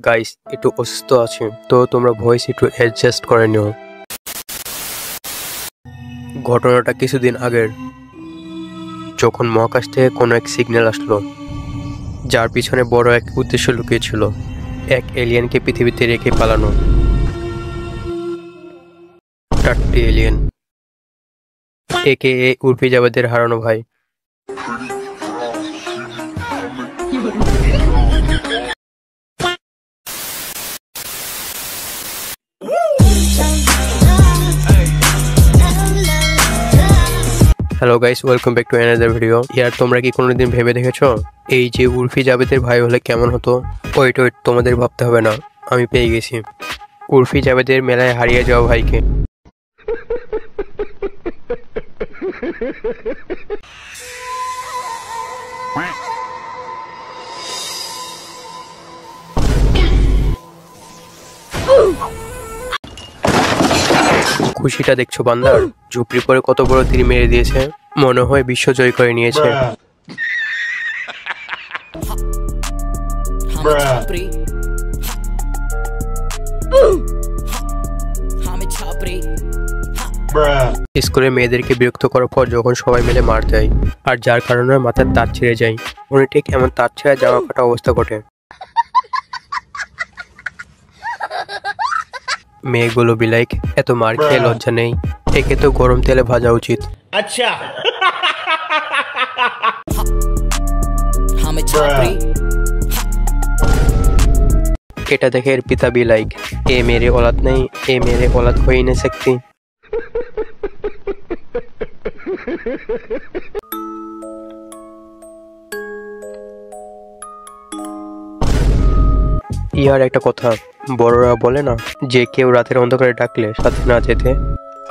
Guys একটু অসুস্থ আছে, তো তোমরা ভয়েস একটু অ্যাডজাস্ট করে নিও। ঘটনাটা কিছুদিন আগের, যখন মহাকাশ থেকে কোনো এক সিগন্যাল আসলো, যার পিছনে বড় এক উদ্দেশ্য লুকিয়ে ছিল, এক এলিয়েনকে পৃথিবীতে রেখে পালানো। টাট্টি এলিয়েন, একে উর্ফি জাবেদের হারানো ভাই। Hello guys, welcome back to another video. ইয়ার তোমরা কি কোনোদিন ভেবে দেখেছো এই যে উর্ফি জাবেদের ভাই হলে কেমন হতো? ওয়েট তোমাদের ভাবতে হবে না, আমি পেয়ে গেছি উর্ফি জাবেদের মেলায় হারিয়ে যাওয়া ভাইকে। খুশিটা দেখছো বান্দার? ঝুপড়ি পরে কত বড় তীর মেরে দিয়েছে, মনে হয় বিশ্ব জয় করে নিয়েছে। স্কুলে মেয়েদেরকে বিরক্ত করার পর যখন সবাই মিলে মার দেয়, আর যার কারণে মাথার তার ছিঁড়ে যায়, উনি ঠিক এমন তার ছেঁড়া জামা কাটা অবস্থা ঘটে। মেয়েগুলো বিলাইক, এত মার খেয়ে লজ্জা নেই, একে তো গরম তেলে ভাজা উচিত। আচ্ছা, এটা দেখে এর পিতা বিলাইক, এ মেরে औलाद नहीं, ए मेरे औलाद हो ही नहीं सकती। ইয়ার একটা কথা বড়রা বলে না, যে কেউ রাতের অন্ধকারে ডাকলে সাথে না যেতে,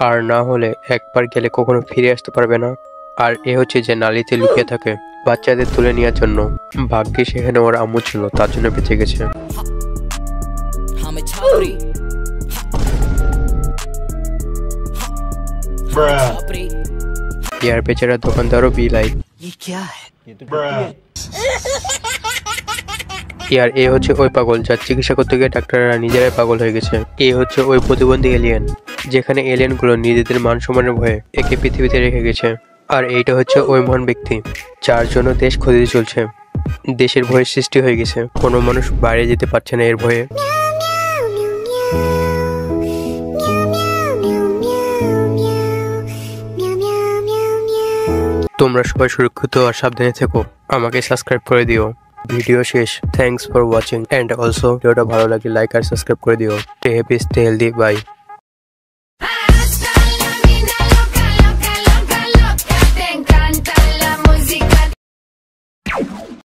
আর না হলে একবার গেলে কখনো ফিরে আসতে পারবে না। আর এ হচ্ছে যে নালিতে লুকিয়ে থাকে বাচ্চাদের তুলে নেওয়ার জন্য। ভাগ্যে সেখানে ওর আম্মু ছিল, তার জন্য বেঁচে গেছে। ইয়ার বেচারা দোকানদারও বিলাই। ইয়ার এ হচ্ছে ওই পাগল যার চিকিৎসা করতে গিয়ে ডাক্তাররা নিজেরাই পাগল হয়ে গেছে। এ হচ্ছে ওই প্রতিবন্ধী এলিয়েন, যেখানে এলিয়েনগুলো নিজেদের মান সম্মানের ভয়ে একে পৃথিবীতে রেখে গেছে। আর এইটা হচ্ছে ওই মহান ব্যক্তি যার জন্য দেশ ক্ষতিতে চলছে, দেশের ভয়ের সৃষ্টি হয়ে গেছে, কোনো মানুষ বাইরে যেতে পারছে না এর ভয়ে। তোমরা সবাই সুরক্ষিত আর সাবধানে থেকো, আমাকে সাবস্ক্রাইব করে দিও। ভিডিও শেষ, thanks for watching, and also ভিডিওটা ভালো লাগে লাইক আর সাবস্ক্রাইব করে দিও। Stay happy, stay healthy, by.